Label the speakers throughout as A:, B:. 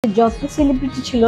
A: যত সেলিব্রিটি ছিল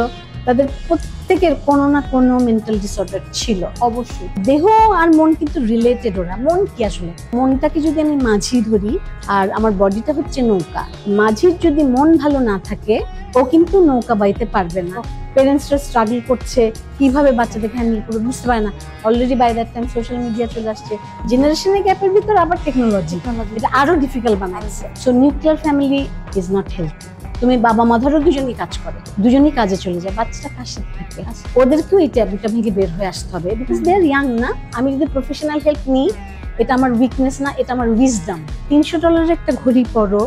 A: তাদের প্রত্যেকের কোনো না কোনো মেন্টাল ডিসঅর্ডার ছিল। অবশ্যই দেহ আর মন কিন্তু রিলেটেড। ওরা মন কি আসলে, মনটাকে যদি আমি মাঝি ধরি আর আমার বডিটা হচ্ছে নৌকা, মাঝির যদি মন ভালো না থাকে ও কিন্তু নৌকা বাইতে পারবে না। পেরেন্টসরা স্ট্রাগল করছে কিভাবে বাচ্চাদেরকে হ্যান্ডেল করবে বুঝতে পারে না। Already by that time social media চলে আসছে, জেনারেশনের গ্যাপের ভিতর আবার টেকনোলজি এটা আরো ডিফিকাল্ট বানাচ্ছে। So nuclear family is not healthy. তুমি বাবা মা ধরো দুজনই কাজ করে, দুজনই কাজে চলে যায়, বাচ্চাটা কার সাথে থাকে? ওদেরকেও এই ট্যাবুটা ভেঙে বের হয়ে আসতে হবে, বিকজ দে আর ইয়াং না। আমি যদি প্রফেশনাল হেল্প নিই এটা আমার উইকনেস না, এটা আমার উইজডম। $300 একটা ঘড়ি পরো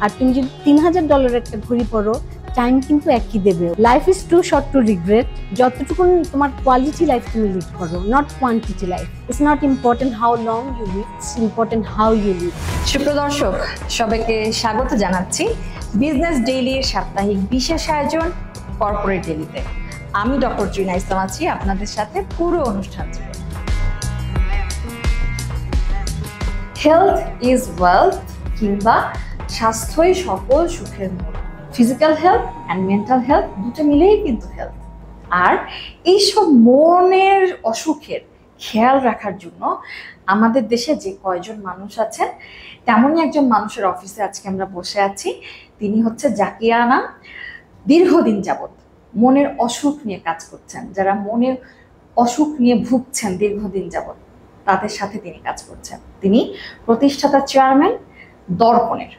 A: আর তুমি যদি $3000 একটা ঘড়ি পরো, টাইম কিন্তু একই দেবে। Life is too short to regret. যতটুকু তোমার কোয়ালিটি লাইফ তুমি লিড করো, not quantity life. It's not important how long you live, it's important how you live.
B: সুপ্রদর্শক সবাইকে স্বাগত জানাচ্ছি বিজনেস ডেইলির সাপ্তাহিক বিশেষ আয়োজন কর্পোরেট ডেইলিতে। আমি ডক্টর ত্রিনা ইসলাম আছি আপনাদের সাথে পুরো অনুষ্ঠান জুড়ে। হেলথ ইজ ওয়েলথ কিংবা স্বাস্থ্যই সকল সুখের মূল। Physical health and mental health দুটো মিলেই কিন্তু হেলথ। আর এইসব মনের অসুখের খেয়াল রাখার জন্য আমাদের দেশে যে কয়জন মানুষ আছেন তেমনই একজন মানুষের অফিসে আজকে আমরা বসে আছি। তিনি হচ্ছে জাকিয়া আনাম। দীর্ঘদিন যাবৎ মনের অসুখ নিয়ে কাজ করছেন, যারা মনের অসুখ নিয়ে ভুগছেন দীর্ঘদিন যাবৎ তাদের সাথে তিনি কাজ করছেন। তিনি প্রতিষ্ঠাতা চেয়ারম্যান দর্পণের।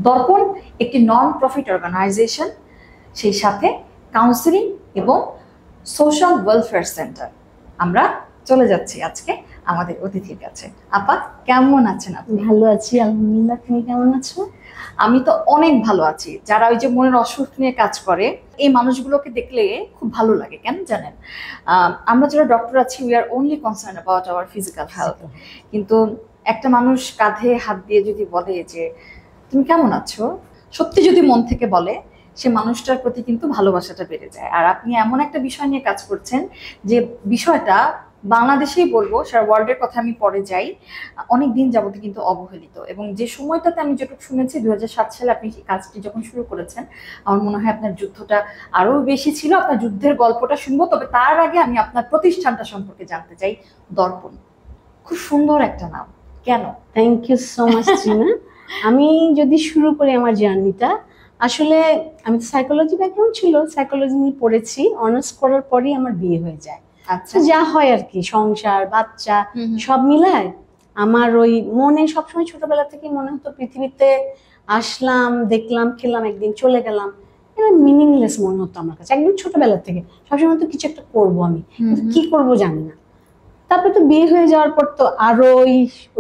B: দর্পণ একটি নন প্রফিট অর্গানাইজেশন, সেই সাথে কাউন্সিলিং এবং সোশ্যাল ওয়েলফেয়ার সেন্টার। আমরা চলে যাচ্ছি আজকে আমাদের অতিথির কাছে। আপা কেমন আছেন আপনি?
A: ভালো আছি আলহামদুলিল্লাহ, তুমি কেমন আছো?
B: আমি তো অনেক ভালো আছি। যারা ওই যে মনের অসুখ নিয়ে কাজ করে এই মানুষগুলোকে দেখলে খুব ভালো লাগে, কেন জানেন? আমরা যারা ডক্টর আছি we are only concern about our physical health, কিন্তু একটা মানুষ কাঁধে হাত দিয়ে যদি বলে যে তুমি কেমন আছো, সত্যি যদি মন থেকে বলে, সে মানুষটার প্রতি কিন্তু ভালোবাসাটা বেড়ে যায়। আর আপনি এমন একটা বিষয় নিয়ে কাজ করছেন যে বিষয়টা বাংলাদেশেই বলবো, সারা ওয়ার্ল্ডের কথা আমি পরে যাই, অনেক দিন যাবত কিন্তু অবহেলিত। এবং যে সময়টাতে আমি যেটুকু শুনেছি 2007 সালে আপনি কাজটি যখন শুরু করেছেন, আমার মনে হয় আপনার যুদ্ধটা আরো বেশি ছিল। আপনার যুদ্ধের গল্পটা শুনবো, তবে তার আগে আমি আপনার প্রতিষ্ঠানটা সম্পর্কে জানতে চাই। দর্পণ খুব সুন্দর একটা নাম, কেন?
A: Thank you so much Tina. আমি যদি শুরু করি আমার জার্নিটা, আসলে আমি সাইকোলজি ব্যাকগ্রাউন্ড ছিল, সাইকোলজি নিয়ে পড়েছি। অনার্স করার পরই আমার বিয়ে হয়ে যায়।
B: আচ্ছা,
A: যা হয় আর কি, সংসার বাচ্চা সব মিলায় আমার ওই মনে সবসময় ছোটবেলা থেকেই মনে হতো পৃথিবীতে আসলাম, দেখলাম, খেলাম, একদিন চলে গেলাম, এটা মিনিংলেস মনে হতো আমার কাছে একদম ছোটবেলা থেকে। সবসময় তো কিছু একটা করবো আমি, কিন্তু কি করব জানি না। তারপরে তো বিয়ে হয়ে যাওয়ার পর তো আরো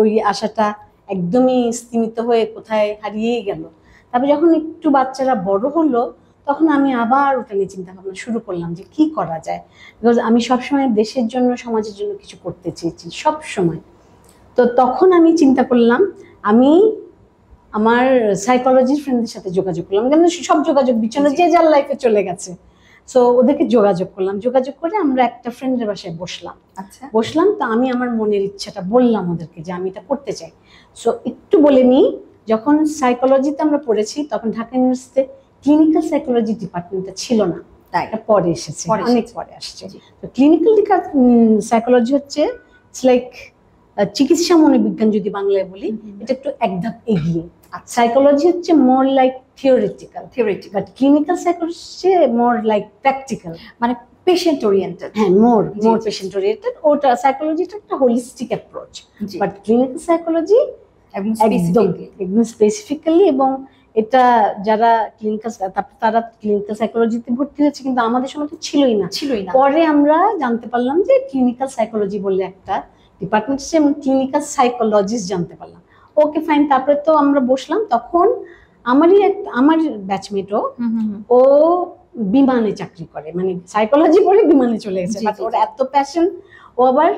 A: ওই আশাটা একদমই স্তীমিত হয়ে কোথায় হারিয়েই গেল। তারপরে যখন একটু বাচ্চারা বড় হলো তখন আমি আবার ওটা নিয়ে চিন্তা ভাবনা শুরু করলাম যে কি করা যায়। বিকজ আমি সবসময় দেশের জন্য সমাজের জন্য কিছু করতে চেয়েছি সব সময়। তো তখন আমি চিন্তা করলাম আমি আমার সাইকোলজি ফ্রেন্ডদের সাথে যোগাযোগ করলাম, কেন সব যোগাযোগ বিচ্ছিন্ন, যে যার লাইফে চলে গেছে। সো ওদেরকে যোগাযোগ করলাম, যোগাযোগ করে আমরা একটা ফ্রেন্ডের বাসায় বসলাম।
B: আচ্ছা,
A: বসলাম তো আমি আমার মনের ইচ্ছাটা বললাম ওদেরকে যে আমি এটা করতে চাই। সো একটু বলে নিই, যখন সাইকোলজিতে আমরা পড়েছি তখন ঢাকা ইউনিভার্সিটিতে ক্লিনিক্যাল সাইকোলজি ডিপার্টমেন্টটা ছিল না,
B: তাই
A: এটা পরে এসেছে,
B: পরে
A: অনেক
B: এসেছে।
A: পরে আসছে। তো ক্লিনিক্যাল সাইকোলজি হচ্ছে লাইক চিকিৎসা মনোবিজ্ঞান যদি বাংলায় বলি, এটা একটু এক ধাপ এগিয়ে। সাইকোলজি হচ্ছে more like theoretical, but clinical psychology হচ্ছে মোর লাইক প্র্যাকটিক্যাল, মানে
B: পেশেন্ট ওরিয়েন্টেড।
A: হ্যাঁ, মোর পেশেন্ট ওরিয়েন্টেড। ওটা সাইকোলজিটা একটা holistic approach, but clinical psychology একদম স্পেসিফিক্যালি। এবং এটা যারা ক্লিনিক্যাল, তারা ক্লিনিক্যাল সাইকোলজিতে ভর্তি হয়েছে, কিন্তু আমাদের সময় তো ছিলই না। পরে আমরা জানতে পারলাম যে ক্লিনিক্যাল সাইকোলজি বলে একটা ডিপার্টমেন্ট আছে এবং ক্লিনিক্যাল সাইকোলজিস্ট জানতে পারলাম। Okay fine. তারপরে তো আমরা বসলাম, তখন আমার ব্যাচমেটও ও বিমানে চাকরি করে, মানে সাইকোলজি পড়ে বিমানে চলে গেছে, বাট ওর এত প্যাশন। ও আবার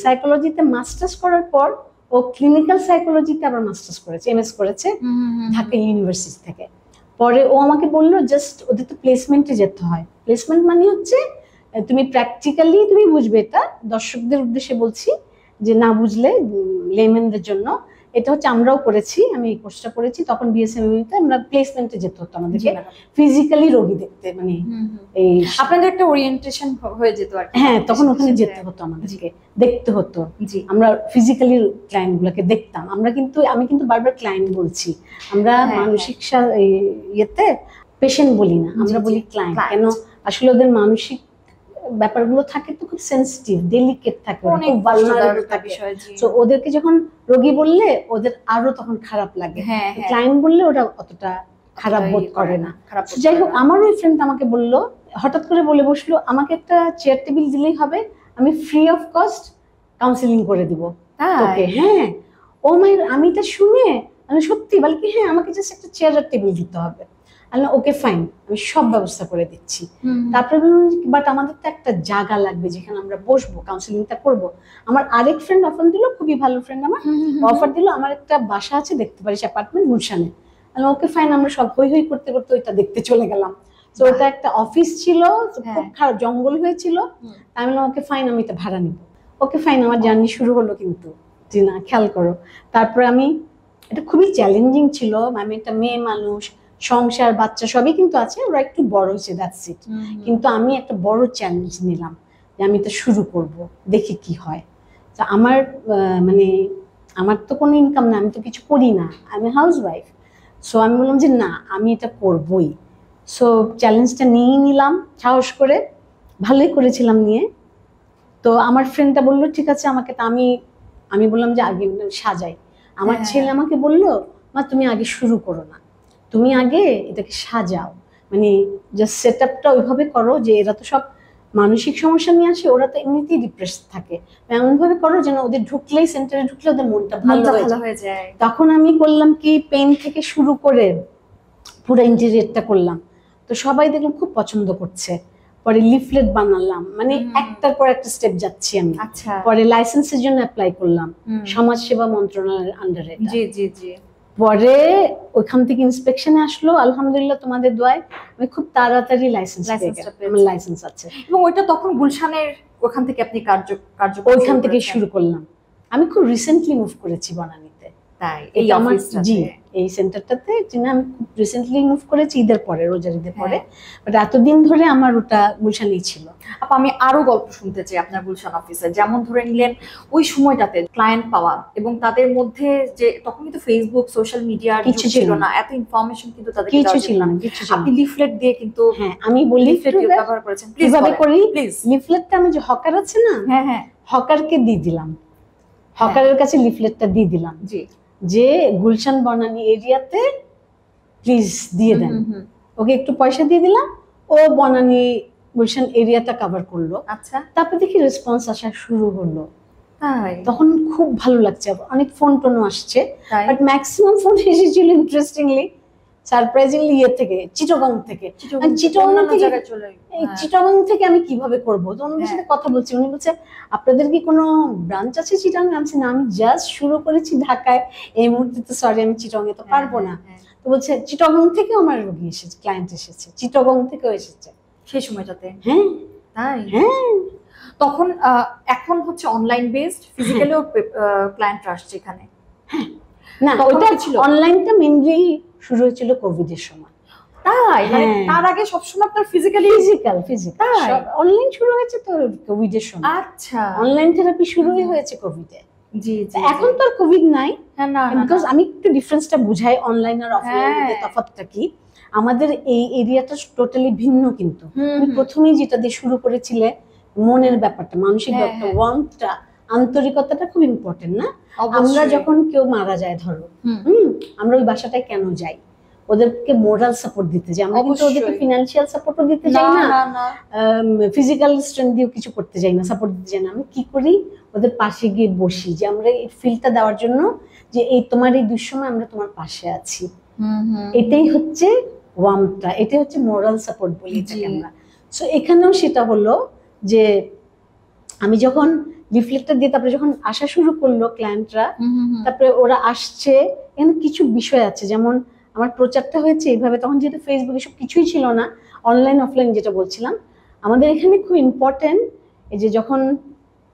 A: সাইকোলজিতে মাস্টার্স করার পর ও ক্লিনিক্যাল সাইকোলজিতে আবার মাস্টার্স করেছে, এমএস করেছে ঢাকা ইউনিভার্সিটি থেকে। পরে ও আমাকে বললো জাস্ট ওদের তো প্লেসমেন্টে যেতে হয়। প্লেসমেন্ট মানে হচ্ছে তুমি প্র্যাকটিক্যালি তুমি বুঝবে, এটা দর্শকদের উদ্দেশ্যে বলছি যে না বুঝলে লেমেনদের জন্য, এটা হচ্ছে আমরাও করেছি, আমি এই কোর্সটা করেছি তখন বিএসএমইতে আমরা প্লেসমেন্টে যেতে হতো আমাদেরকে ফিজিক্যালি রোগী দেখতে, মানে এই
B: আপনাদের একটা ওরিয়েন্টেশন হয়ে যেত আর কি।
A: হ্যাঁ তখন ওখানে যেতে হতো আমাদেরকে, দেখতে হতো,
B: জি
A: আমরা ফিজিক্যালি ক্লায়েন্ট গুলোকে দেখতাম। আমরা কিন্তু আমি কিন্তু বারবার ক্লায়েন্ট বলছি, আমরা মানসিক ইয়েতে পেশেন্ট বলি না, আমরা বলি ক্লায়েন্ট। কেন আসলে ওদের মানসিক ব্যাপারগুলো থাকে তো খুব সেনসিটিভ, ডেলিকেট থাকে, খুব ভালনারেবল থাকে। তো ওদেরকে যখন রোগী বললে ওদের আরো তখন খারাপ লাগে, ক্লায়েন্ট বললে ওরা অতটা খারাপ বোধ করে না। যাই হোক, আমার ওই ফ্রেন্ড আমাকে বললো, হঠাৎ করে বলে বসলো আমাকে একটা চেয়ার টেবিল দিলেই হবে, আমি ফ্রি অফ কস্ট কাউন্সিলিং করে দিব তোকে। হ্যাঁ ও মায়ের, আমি এটা শুনে আমি সত্যি বলি কি হ্যাঁ আমাকে জাস্ট একটা চেয়ার আর টেবিল দিতে হবে। আমি ওকে ফাইন, আমি সব ব্যবস্থা করে দিচ্ছি। তারপরে বাট আমাদের তো একটা জায়গা লাগবে যেখানে আমরা বসবো, কাউন্সিলিংটা করব। আমার আরেক ফ্রেন্ড অফার দিল, খুবই ভালো ফ্রেন্ড আমার, অফার দিল আমার একটা বাসা আছে দেখতে পারিস, অ্যাপার্টমেন্ট গুলশানে। আমি ওকে ফাইন, আমরা সব হই হই করতে করতে ওইটা দেখতে চলে গেলাম। তো ওটা একটা অফিস ছিল, খুব খারাপ জঙ্গল হয়েছিল। আমি বললাম ওকে ফাইন, আমি এটা ভাড়া নিব। ওকে ফাইন, আমার জার্নি শুরু হলো। কিন্তু জি না, খেয়াল করো, তারপরে আমি, এটা খুবই চ্যালেঞ্জিং ছিল। আমি একটা মেয়ে মানুষ, সংসার বাচ্চা সবই কিন্তু আছে, ওরা একটু বড় হয়েছে, দ্যাটস ইট। কিন্তু আমি একটা বড় চ্যালেঞ্জ নিলাম যে আমি এটা শুরু করব, দেখি কি হয়। তা আমার মানে আমার তো কোনো ইনকাম না, আমি তো কিছু করি না, আমি হাউস ওয়াইফ। সো আমি বললাম যে না, আমি এটা করবই। সো চ্যালেঞ্জটা নিয়েই নিলাম সাহস করে, ভালোই করেছিলাম নিয়ে। তো আমার ফ্রেন্ডটা বললো ঠিক আছে আমাকে, তা আমি বললাম যে আগে সাজাই। আমার ছেলে আমাকে বললো মা তুমি আগে শুরু করো না, তুমি আগে এটাকে সাজাও, মানে জাস্ট সেট আপটা ওইভাবে করো যে এরা তো সব মানসিক সমস্যা নিয়ে আসে, ওরা তো এমনিতেই ডিপ্রেস থাকে, এমনভাবে করো যেন ওদের ঢুকলেই, সেন্টারে ঢুকলে ওদের মনটা ভালো হয়ে যায়। তখন আমি করলাম কি, পেন থেকে শুরু করে পুরো ইন্টেরিয়রটা করলাম। তো সবাই দেখলাম খুব পছন্দ করছে। পরে লিফলেট বানালাম, মানে একটার পর একটা স্টেপ যাচ্ছি আমি। পরে লাইসেন্সের জন্য অ্যাপ্লাই করলাম সমাজ সেবা মন্ত্রণালয়ের আন্ডারে।
B: জি জি জি।
A: পরে ওইখান থেকে ইন্সপেকশনে আসলো, আলহামদুলিল্লাহ তোমাদের দোয়ায় আমি খুব তাড়াতাড়ি লাইসেন্স পেয়ে গেলাম, আমার লাইসেন্স আছে।
B: এবং ওইটা তখন গুলশানের ওখান থেকে আপনি কার্য
A: ওইখান থেকে শুরু করলাম। আমি খুব রিসেন্টলি মুভ করেছি বনানীতে,
B: তাই
A: এই আমার জি এই সেন্টারটাতে আমি খুব রিসেন্টলি মুভ করেছি, ঈদের পরে, রোজার ঈদের পরে। বাট এতদিন ধরে আমার ওটা গুলশানেই ছিল।
B: আপা আমি আরো গল্প শুনতে চাই আপনার গুলশান অফিসে। যেমন ধরে নিলেন ওই সময়টাতে ক্লায়েন্ট পাওয়া, এবং তাদের মধ্যে যে তখন কিন্তু ফেসবুক সোশ্যাল মিডিয়ার কিছু ছিল না, এত ইনফরমেশন কিন্তু তাদের
A: কিছু ছিল না।
B: আপনি লিফলেট দিয়ে কিন্তু,
A: হ্যাঁ আমি বলি
B: লিফলেট ব্যবহার করেছেন, প্লিজ
A: কিভাবে করি।
B: প্লিজ
A: লিফলেটটা আমি যে হকার আছে না,
B: হ্যাঁ
A: হকারকে দিয়ে দিলাম, হকারের কাছে লিফলেটটা দিয়ে দিলাম
B: জি
A: যে গুলশান বনানী এরিয়াতে প্লিজ দিয়ে দেন। ওকে একটু পয়সা দিয়ে দিলাম, ও বনানী গুলশান এরিয়াটা কভার করলো।
B: আচ্ছা,
A: তারপর দেখি রেসপন্স আসা শুরু হলো,
B: তাই
A: তখন খুব ভালো লাগছে। অনেক ফোন টোনও আসছে, বাট ম্যাক্সিমাম ফোন এসেছিল ইন্টারেস্টিংলি, সারপ্রাইজিংলি ইয়ে থেকে, চিটাগং থেকে। চিটাগং থেকে আমি কিভাবে করবো, তো ওনাদের সাথে কথা বলছি, উনি বলছে আপনাদের কি কোনো ব্রাঞ্চ আছে চিটাগং? আমি না, আমি জাস্ট শুরু করেছি ঢাকায়, এই মুহূর্তে তো সরি আমি চিটাগং এ তো পারবো না। তো বলছে চিটাগং থেকে আমার রোগী এসেছে, ক্লায়েন্ট এসেছে, চিটাগং থেকেও এসেছে
B: সেই সময়টাতে।
A: হ্যাঁ
B: তাই,
A: হ্যাঁ।
B: তখন এখন হচ্ছে অনলাইন বেসড, ফিজিক্যালিও ক্লায়েন্ট আসছে এখানে।
A: হ্যাঁ না, ওটা ছিল অনলাইনটা মেইনলি শুরু হয়েছিল কোভিড এর সময়।
B: তাই, মানে তার আগে সবসময় আপনার ফিজিক্যাল
A: অনলাইন শুরু হয়েছে তো কোভিড এর সময়।
B: আচ্ছা,
A: অনলাইন থেরাপি শুরুই হয়েছে কোভিড এ।
B: জি জি।
A: এখন তো আর কোভিড নাই,
B: না
A: বিকজ আমি একটু ডিফারেন্সটা বুঝাই, অনলাইন আর অফলাইনের মধ্যে তফাৎটা কি। আমাদের এই এরিয়াটা টোটালি ভিন্ন, কিন্তু আমি প্রথমেই যেটা দিয়ে শুরু করেছিলে, মনের ব্যাপারটা, মানসিক ব্যাপারটা, ওয়ার্মটা, আন্তরিকতাটা খুব ইম্পর্টেন্ট না? আমরা যখন কেউ মারা যায় ধরো, আমরা ওই বাসাটায় কেন যাই? ওদেরকে মোরাল সাপোর্ট দিতে যাই, আমরা কিন্তু ওদেরকে ফিনান্সিয়াল সাপোর্টও দিতে যাই না, ফিজিক্যাল স্ট্রেংথ দিয়েও কিছু করতে যাই না, সাপোর্ট দিতে যাই না। আমি কি করি, ওদের পাশে গিয়ে বসি, যে আমরা এই ফিলটা দেওয়ার জন্য যে এই তোমার এই দুঃসময় আমরা তোমার পাশে আছি। এটাই হচ্ছে ওয়ার্মটা, এটাই হচ্ছে মোরাল সাপোর্ট বলি আমরা। সো এখানেও সেটা হলো যে আমি যখন লিফলেটটা দিয়ে তারপরে যখন আসা শুরু করলো ক্লায়েন্টরা, তারপরে ওরা আসছে, এখানে কিছু বিষয় আছে, যেমন আমার প্রচারটা হয়েছে এইভাবে, তখন যেটা ফেসবুকে সব কিছুই ছিল না, অনলাইন অফলাইন যেটা বলছিলাম, আমাদের এখানে খুব ইম্পর্টেন্ট এই যে যখন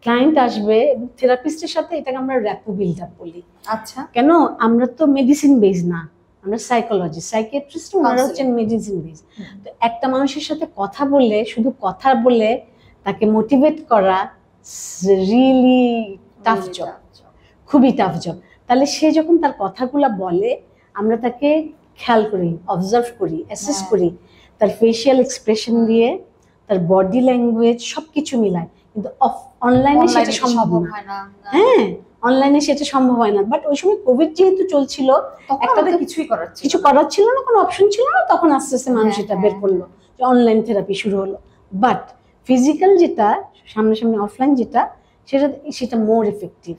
A: ক্লায়েন্ট আসবে এবং থেরাপিস্টের সাথে এটাকে আমরা র্যাপো বিল্ড আপ বলি।
B: আচ্ছা,
A: কেন, আমরা তো মেডিসিন বেস না, আমরা সাইকোলজিস্ট, সাইকিয়াট্রিস্ট, ওনারা হচ্ছেন মেডিসিন বেস। তো একটা মানুষের সাথে কথা বলে, শুধু কথা বলে তাকে মোটিভেট করা রিয়েলি টাফ জব, খুবই টাফ জব। তাহলে সে যখন তার কথাগুলো বলে, আমরা তাকে খেয়াল করি, অবজার্ভ করি, অ্যাসেস করি, তার ফেশিয়াল এক্সপ্রেশন দিয়ে, তার বডি ল্যাঙ্গুয়েজ সবকিছু মিলায়। কিন্তু অনলাইনে সেটা সম্ভব না। হ্যাঁ, অনলাইনে সেটা সম্ভব হয় না। বাট ওই সময় কোভিড যেহেতু চলছিল, একটা কিছু করার ছিল না, কোনো অপশন ছিল না, তখন আস্তে আস্তে মানুষ এটা বের করলো যে অনলাইন থেরাপি শুরু হলো। বাট ফিজিক্যাল যেটা, সামনাসামনি অফলাইন যেটা, সেটা মোর এফেক্টিভ।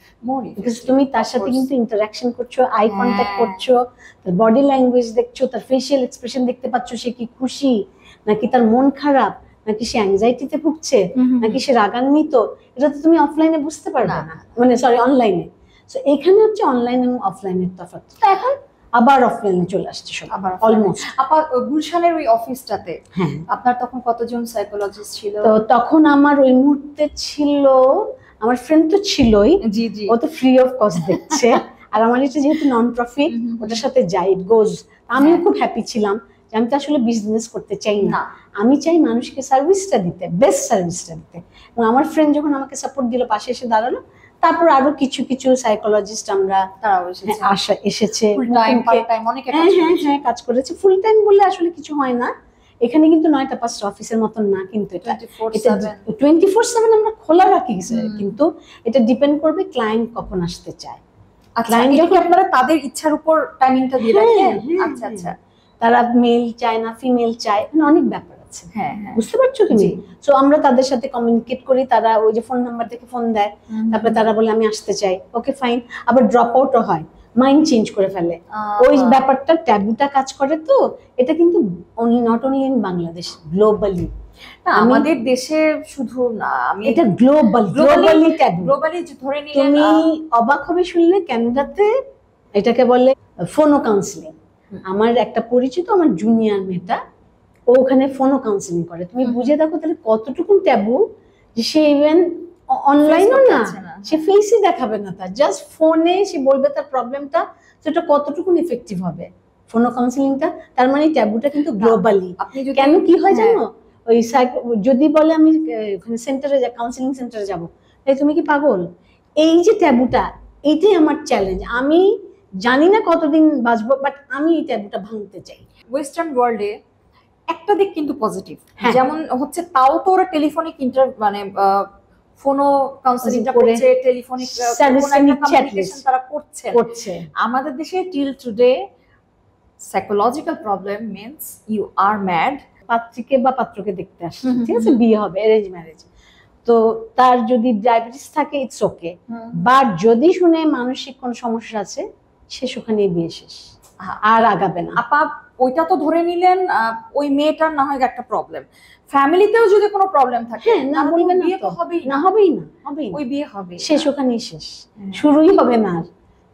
A: বিকজ তুমি তার সাথে কিন্তু ইন্টারাকশন করছো, আই কন্ট্যাক্ট করছো, তার বডি ল্যাঙ্গুয়েজ দেখছো, তার ফেশিয়াল এক্সপ্রেশন দেখতে পাচ্ছ, সে কি খুশি নাকি তার মন খারাপ, নাকি সে অ্যাংজাইটিতে ভুগছে, নাকি সে রাগান্বিত, এটা তো তুমি অফলাইনে বুঝতে পারবে না, মানে সরি অনলাইনে। সো এখানে হচ্ছে অনলাইন এবং অফলাইনের তফাৎ। তো এখন আবার অফলাইনে চলে আসছে সব, আবার অলমোস্ট।
B: আপা গুলশানের ওই অফিসটাতে আপনার তখন কতজন সাইকোলজিস্ট ছিল?
A: তো তখন আমার ওই মুহূর্তে ছিল, আমার ফ্রেন্ড তো ছিলই,
B: জি জি,
A: ও তো ফ্রি অফ কস্ট দেখছে। আর আমার এটা যেহেতু নন প্রফিট, ওটার সাথে যাই ইট গোজ। আমিও খুব হ্যাপি ছিলাম যে আমি তো আসলে বিজনেস করতে চাই না, আমি চাই মানুষকে সার্ভিসটা দিতে, বেস্ট সার্ভিসটা দিতে। এবং আমার ফ্রেন্ড যখন আমাকে সাপোর্ট দিল, পাশে এসে দাঁড়ালো, তারপর আরো কিছু কিছু সাইকোলজিস্ট আমরা এসেছে, হ্যাঁ কাজ করেছে। ফুল টাইম বললে আসলে কিছু হয় না এখানে, কিন্তু 9টা 5টা অফিসের মতন না, কিন্তু এটা 24/7 আমরা খোলা রাখি। কিন্তু এটা ডিপেন্ড করবে ক্লায়েন্ট কখন আসতে চায়।
B: ক্লায়েন্ট যখন আপনারা তাদের ইচ্ছার উপর টাইমিংটা দিয়ে রাখেন। আচ্ছা আচ্ছা,
A: তারা মেল চায় না ফিমেল চায়, অনেক ব্যাপার আছে। হ্যাঁ, বুঝতে পারছো তুমি? সো আমরা তাদের সাথে কমিউনিকেট করি, তারা ওই যে ফোন নাম্বার থেকে ফোন দেয়, তারপরে তারা বলে আমি আসতে চাই, ওকে ফাইন। আবার ড্রপ আউটও হয়, মাইন্ড চেঞ্জ করে ফেলে, ওই ব্যাপারটা ট্যাবুটা কাজ করে। তো এটা কিন্তু not only in Bangladesh, globally.
B: আমাদের দেশে শুধু না, আমি
A: এটা গ্লোবালি ট্যাবু,
B: গ্লোবালি ধরে নিলে
A: তুমি অবাক হবে শুনলে, কানাডাতে এটাকে বলে ফোনো কাউন্সিলিং। আমার একটা পরিচিত, আমার জুনিয়র মেয়েটা, ও ওখানে ফোনো কাউন্সিলিং করে। তুমি বুঝে দেখো তাহলে কতটুকু ট্যাবু, যে সে ইভেন অনলাইনও না, সে ফেসই দেখাবে না, তার জাস্ট ফোনে সে বলবে তার প্রবলেমটা, সেটা কতটুকু ইফেক্টিভ হবে ফোনো কাউন্সিলিংটা। তার মানে ট্যাবুটা কিন্তু গ্লোবালি। কেন কি হয় জানো, ওই যদি বলে আমি ওখানে সেন্টারে কাউন্সিলিং সেন্টারে যাবো, তাই তুমি কি পাগল? এই যে ট্যাবুটা, এইটাই আমার চ্যালেঞ্জ। আমি জানি না কতদিন বাঁচবো, বাট আমি এই ট্যাবুটা ভাঙতে চাই।
B: ওয়েস্টার্ন ওয়ার্ল্ডে একটা দিক কিন্তু পজিটিভ, যেমন হচ্ছে তাও তো ওরা টেলিফোনিক মানে ফোনো কাউন্সিলিংটা করছে, টেলিফোনিক কমিউনিকেশন তারা করছে। আমাদের দেশে till today psychological problem means you are mad.
A: পাত্রীকে বা পাত্রকে দেখতে আসছে, ঠিক আছে, বিয়ে হবে, অ্যারেঞ্জ ম্যারেজ, তো তার যদি ডায়াবেটিস থাকে ইটস ওকে, বাট যদি শুনে মানসিক কোন সমস্যা আছে, শেষ, ওখানেই বিয়ে শেষ, আর আগাবে না।
B: আপা ওইটা তো ধরে নিলেন, ওই মেয়েটার না হয় একটা প্রবলেম, ফ্যামিলিতেও যদি কোনো প্রবলেম থাকে,
A: না বলবেন বিয়ে তো হবেই না, হবেই না,
B: ওই বিয়ে হবে
A: শেষ, ওখানেই শেষ, শুরুই হবে না, আর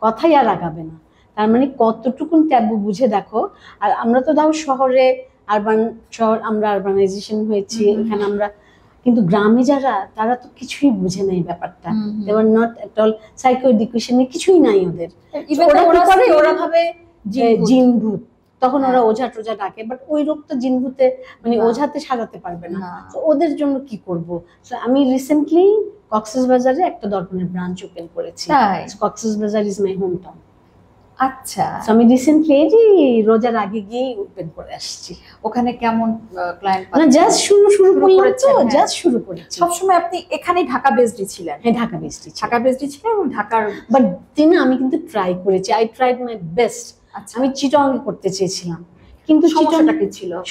A: কথাই আর আগাবে না। তার মানে কতটুকু ট্যাবু বুঝে দেখো। আর আমরা তো দাও শহরে, আরবান শহর, আমরা আরবানাইজেশন হয়েছি এখানে আমরা, কিন্তু গ্রামে যারা, তারা তো কিছুই বুঝে নাই ব্যাপারটা। They are not at all psycho এডুকেশনে, কিছুই নাই ওদের। ওরা ভাবে যে জিন ভূত, তখন ওরা ওঝা টোঝা ডাকে, বাট ওই রোগ তো জিন ভূতে মানে ওঝাতে সারাতে পারবে না। তো ওদের জন্য কি করব? আমি রিসেন্টলি কক্সবাজারে একটা দর্পণের ব্রাঞ্চ ওপেন করেছি। Cox's Bazar is my home town.
B: আচ্ছা,
A: আমি রিসেন্টলি এই যে রোজার আগে গিয়ে ওপেন করে আসছি।
B: ওখানে কেমন ক্লায়েন্ট?
A: না, জাস্ট শুরু করেছি, জাস্ট শুরু করেছি।
B: সবসময় আপনি এখানেই ঢাকা বেসডই ছিলেন?
A: হ্যাঁ, ঢাকা বেসডই ছিলেন, এবং ঢাকার, বাট আমি কিন্তু ট্রাই করেছি, আই ট্রাইড মাই বেস্ট। আমি চিটংয়ে করতে চেয়েছিলাম, কিন্তু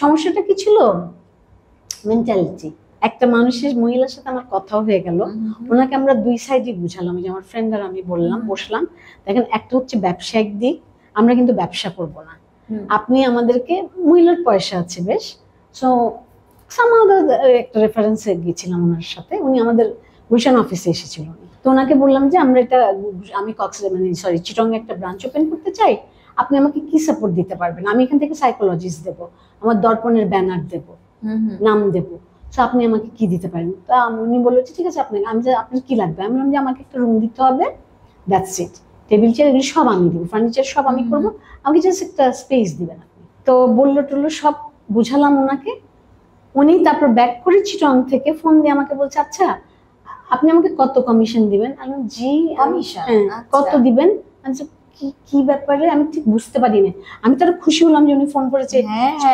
A: সমস্যাটা কি ছিল? মেন্টালিটি। একটা মানুষের, মহিলার সাথে আমার কথাও হয়ে গেল, ওনাকে আমরা দুই সাইডে বুঝালাম, যে আমার ফ্রেন্ড আর আমি বললাম, বসলাম, দেখেন একটা হচ্ছে ব্যবসায়িক দিক, আমরা কিন্তু ব্যবসা করব না, আপনি আমাদেরকে, মহিলার পয়সা আছে বেশ, সো একটা রেফারেন্সে গিয়েছিলাম ওনার সাথে, উনি আমাদের গুলশান অফিসে এসেছিল, তো ওনাকে বললাম যে আমরা এটা, আমি চিটংয়ে একটা ব্রাঞ্চ ওপেন করতে চাই, আপনি আমাকে কি সাপোর্ট দিতে পারবেন? আমি এখান থেকে সাইকোলজিস্ট দেবো, আমার দর্পণের ব্যানার দেবো, নাম দেবো, তো আপনি আমাকে কি দিতে পারেন? তা উনি বললো যে ঠিক আছে আপনি, আমি যে আপনার কি লাগবে, আমি বললাম যে আমাকে একটা রুম দিতে হবে, দ্যাটস ইট। টেবিল চেয়ার এগুলো সব আমি দিব, ফার্নিচার সব আমি করবো, আমাকে জাস্ট একটা স্পেস দিবেন আপনি। তো বললো টললো সব বুঝালাম ওনাকে। উনি তারপর ব্যাক করে চিটং থেকে ফোন দিয়ে আমাকে বলছে আচ্ছা আপনি আমাকে কত কমিশন দিবেন? আমি বললাম, জি
B: কমিশন
A: হ্যাঁ কত দিবেন? আচ্ছা কি কি ব্যাপারে আমি ঠিক বুঝতে পারি না। আমি তো আরো খুশি হলাম যে উনি ফোন করেছে,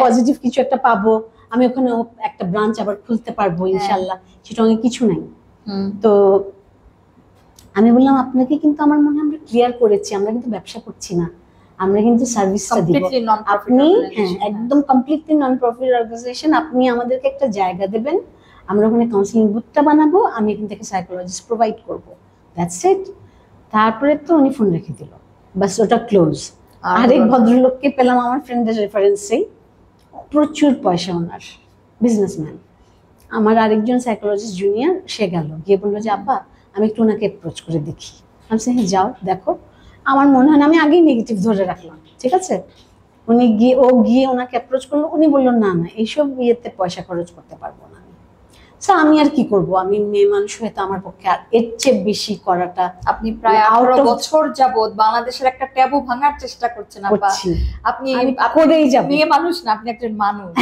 A: পজিটিভ কিছু একটা পাবো, আমি ওখানে একটা ব্রাঞ্চ আবার খুলতে পারবো ইনশাল্লাহ, চিটং এ কিছু নাই। তো আমি বললাম আপনাকে কিন্তু আমার মনে হয় আমরা ক্লিয়ার করেছি, আমরা কিন্তু ব্যবসা করছি না, আমরা কিন্তু সার্ভিসটা দিব। আপনি একদম কমপ্লিটলি নন প্রফিট অর্গানাইজেশন, আপনি আমাদেরকে একটা জায়গা দেবেন, আমরা ওখানে কাউন্সিলিং বুথটা বানাবো, আমি এখান থেকে সাইকোলজিস্ট প্রোভাইড করবো, দ্যাটস ইট। তারপরে তো উনি ফোন রেখে দিল, বাস ওটা ক্লোজ। আরেক ভদ্রলোককে পেলাম আমার ফ্রেন্ডের রেফারেন্সেই, প্রচুর পয়সা ওনার, বিজনেসম্যান। আমার আরেকজন সাইকোলজিস্ট জুনিয়র, সে গেল গিয়ে বললো যে আপা আমি একটু ওনাকে অ্যাপ্রোচ করে দেখি। আমি হ্যাঁ যাও দেখো। আমার মনে হয় আমি আগেই নেগেটিভ ধরে রাখলাম, ঠিক আছে। উনি গিয়ে ওনাকে অ্যাপ্রোচ করলো, উনি বললো না না এইসব ইয়েতে পয়সা খরচ করতে পারবো না। আমি আর কি করব, আমি মেয়ে মানুষ হয়ে তো আমার পক্ষে আর এর চেয়ে বেশি করাটা।
B: আপনি প্রায় 18 বছর যাবত বাংলাদেশের একটা ট্যাবু ভাঙার চেষ্টা করছেন আপা। আপনি
A: করেই যাব,
B: মেয়ে মানুষ না, আপনি একজন মানুষ।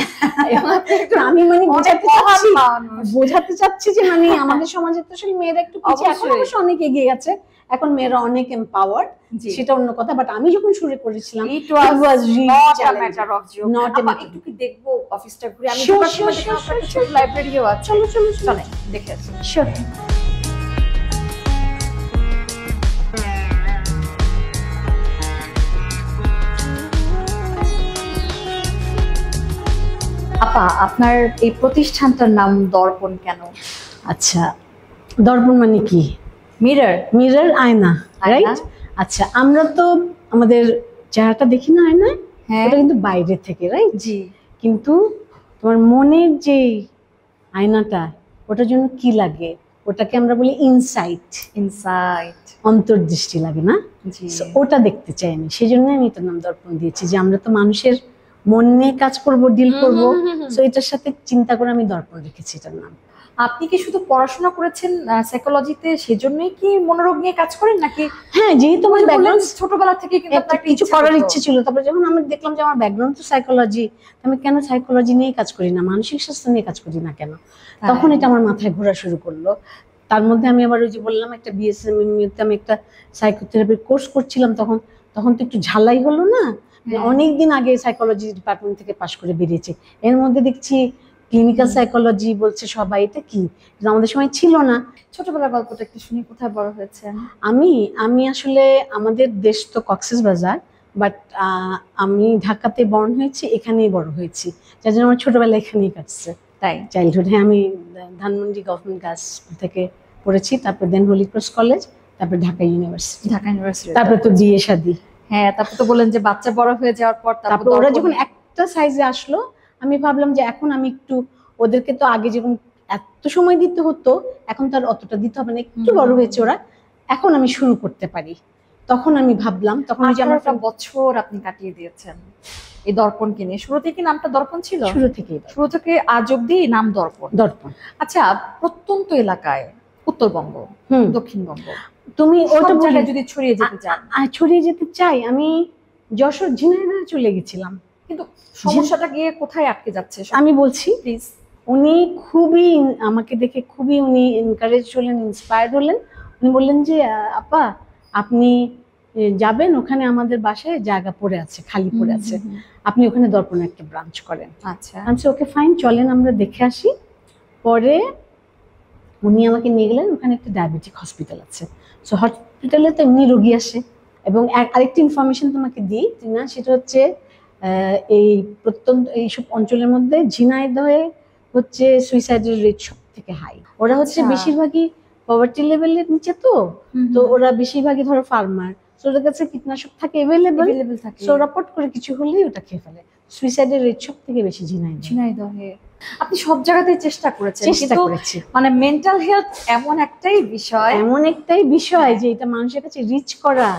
A: আমি মানে বোঝাতে চাচ্ছি যে মানে আমাদের সমাজে তো আসলে মেয়েরা একটু পিছিয়ে, এখন অবশ্য অনেক এগিয়ে গেছে, এখন মেয়েরা অনেক এম্পাওয়ার্ড, সেটা অন্য কথা। বাট আমি যখন শুরু করেছিলাম
B: it was not a matter of joke.
A: not a matter.
B: একটু কি দেখবো অফিসটা ঘুরে? আমি লাইব্রেরিও আছে, চলো চলো চলে দেখে আসি।
A: শিওর।
B: আপা আপনার এই প্রতিষ্ঠানটার নাম দর্পণ কেন?
A: আচ্ছা দর্পণ মানে কি?
B: মিরর।
A: মিরর, আয়না, রাইট? আচ্ছা আমরা তো আমাদের চেহারাটা দেখি না আয়নায়, ওটা কিন্তু বাইরে থেকে, রাইট?
B: জি।
A: কিন্তু তোমার মনের যে আয়নাটা, ওটার জন্য কি লাগে? ওটাকে আমরা বলি ইনসাইট।
B: ইনসাইট,
A: অন্তর্দৃষ্টি লাগে না?
B: জি।
A: ওটা দেখতে চাই আমি, সেই জন্য আমি এটার নাম দর্পণ দিয়েছি, যে আমরা তো মানুষের মন নিয়ে কাজ করব, ডিল করব, সো এটার সাথে চিন্তা করে আমি দর্পণ রেখেছি এটার নাম।
B: আপনি কি শুধু পড়াশোনা করেছেন সাইকোলজিতে, সেজন্যই কি মনোরোগ নিয়ে কাজ করেন নাকি?
A: হ্যাঁ, যেহেতু আমার ব্যাকগ্রাউন্ড
B: ছোটবেলা থেকে কিন্তু আপনার
A: কিছু করার ইচ্ছে ছিল, তারপরে যখন আমি দেখলাম যে আমার ব্যাকগ্রাউন্ড তো সাইকোলজি, আমি কেন সাইকোলজি নিয়ে কাজ করি না, মানসিক স্বাস্থ্য নিয়ে কাজ করি না কেন? তখন এটা আমার মাথায় ঘোরা শুরু করলো। তার মধ্যে আমি আবার ওই যে বললাম একটা বিএসএমএতে আমি একটা সাইকোথেরাপির কোর্স করছিলাম, তখন তো একটু ঝালাই হলো না, অনেকদিন আগে সাইকোলজি ডিপার্টমেন্ট থেকে পাশ করে বেরিয়েছে, এর মধ্যে দেখছি ক্লিনিক্যাল সাইকোলজি বলছে সবাই, এটা কি? আমাদের সময় ছিল না।
B: ছোটবেলার গল্পটা একটু শুনি, কোথায় বড় হয়েছেন?
A: আমি আসলে আমাদের দেশ তো কক্সবাজার, বাট আমি ঢাকাতে বর্ন হয়েছি, এখানেই বড় হয়েছি, যার জন্য আমার ছোটবেলা এখানেই কাটছে।
B: তাই
A: চাইল্ডহুড, হ্যাঁ। আমি ধানমন্ডি গভর্নমেন্ট গার্লস স্কুল থেকে পড়েছি, তারপর দেন হোলি ক্রস কলেজ, তারপর ঢাকা ইউনিভার্সিটি, তারপর তো বিয়ে শাদী।
B: হ্যাঁ, তারপর তো বলেন যে বাচ্চা বড় হয়ে যাওয়ার পর
A: তারপর ওরা যখন একটা সাইজে আসলো, আমি ভাবলাম যে এখন আমি একটু ওদেরকে, তো আগে যেরকম এত সময় দিতে হতো, এখন তো আর অতটা দিতে হবে না, একটু বড় হয়েছে ওরা, এখন আমি শুরু করতে পারি। তখন আমি ভাবলাম, তখন যে আমার
B: 18টা বছর আপনি কাটিয়ে দিয়েছেন এই দর্পণকে নিয়ে। শুরু থেকে নামটা দর্পণ ছিল? শুরু থেকে আজ অব্দি নাম দর্পণ। আচ্ছা, প্রত্যন্ত এলাকায়, উত্তরবঙ্গ, দক্ষিণবঙ্গ, তুমি ওটা জায়গায় যদি ছড়িয়ে যেতে চাই,
A: আমি যশোর, ঝিনাইদহ চলে গেছিলাম,
B: কিন্তু সমস্যাটা গিয়ে কোথায় আটকে যাচ্ছে
A: আমি বলছি প্লিজ। উনি খুবই আমাকে দেখে খুবই উনি এনকারেজ হলেন, ইন্সপায়ার্ড হলেন। উনি বললেন যে আপা আপনি যাবেন ওখানে, আমাদের বাসায় জায়গা পড়ে আছে, খালি পড়ে আছে, আপনি ওখানে দর্পণে একটা ব্রাঞ্চ করেন।
B: আচ্ছা,
A: আমি ওকে ফাইন, চলেন আমরা দেখে আসি। পরে উনি আমাকে নিয়ে গেলেন, ওখানে একটা ডায়াবেটিক হসপিটাল আছে, সো হসপিটালে তো এমনি রোগী আসে। এবং আরেকটি ইনফরমেশন তোমাকে দিই না, সেটা হচ্ছে এই প্রত্যন্ত এইসব অঞ্চলের মধ্যে ঝিনাইদহে হচ্ছে সুইসাইডের রেট সব থেকে হাই। ওরা হচ্ছে বেশিরভাগই পভার্টি লেভেলের নিচে, তো ওরা বেশিরভাগই ধরো ফার্মার, ওদের কাছে কীটনাশক থাকে এভেলেবেল থাকে, সো রাপোর্ট করে কিছু হলেই ওটা খেয়ে ফেলে। সুইসাইডের রেট সব থেকে বেশি ঝিনাইদহে।
B: আপনি সব জায়গাতেই চেষ্টা করেছেন, কিন্তু মানে মেন্টাল হেলথ এমন একটাই বিষয়
A: যে এটা মানুষের কাছে রিচ করা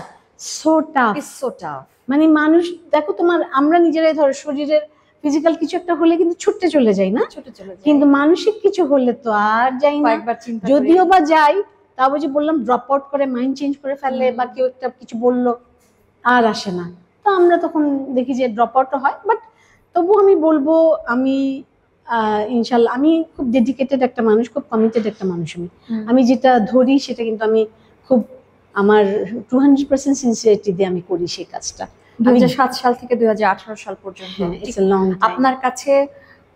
A: সো টাফ। মানে মানুষ দেখো, আমরা নিজেরাই ধরো শরীরের ফিজিক্যাল কিছু একটা হলে কিন্তু ছুটতে চলে যাই না,
B: ছোট চলে যায়।
A: কিন্তু মানসিক কিছু হলে তো আর যাই না।
B: কয়েকবার চিন্তা
A: যদিও বা যাই, তাও যে বললাম ড্রপ আউট করে মাইন্ড চেঞ্জ করে ফেলে বা কেউ একটা কিছু বললো আর আসে না, তো আমরা তখন দেখি যে ড্রপ আউটও হয়। বাট তবু আমি বলবো আমি ইনশাল্লাহ আমি খুব ডেডিকেটেড একটা মানুষ, খুব কমিটেড একটা মানুষ। আমি যেটা ধরি সেটা কিন্তু আমি খুব আমার 200% সিনসিয়ারিটি দিয়ে আমি করি সেই কাজটা।
B: 2007 সাল থেকে 2018 সাল পর্যন্ত
A: ইটস এ লং টাইম।
B: আপনার কাছে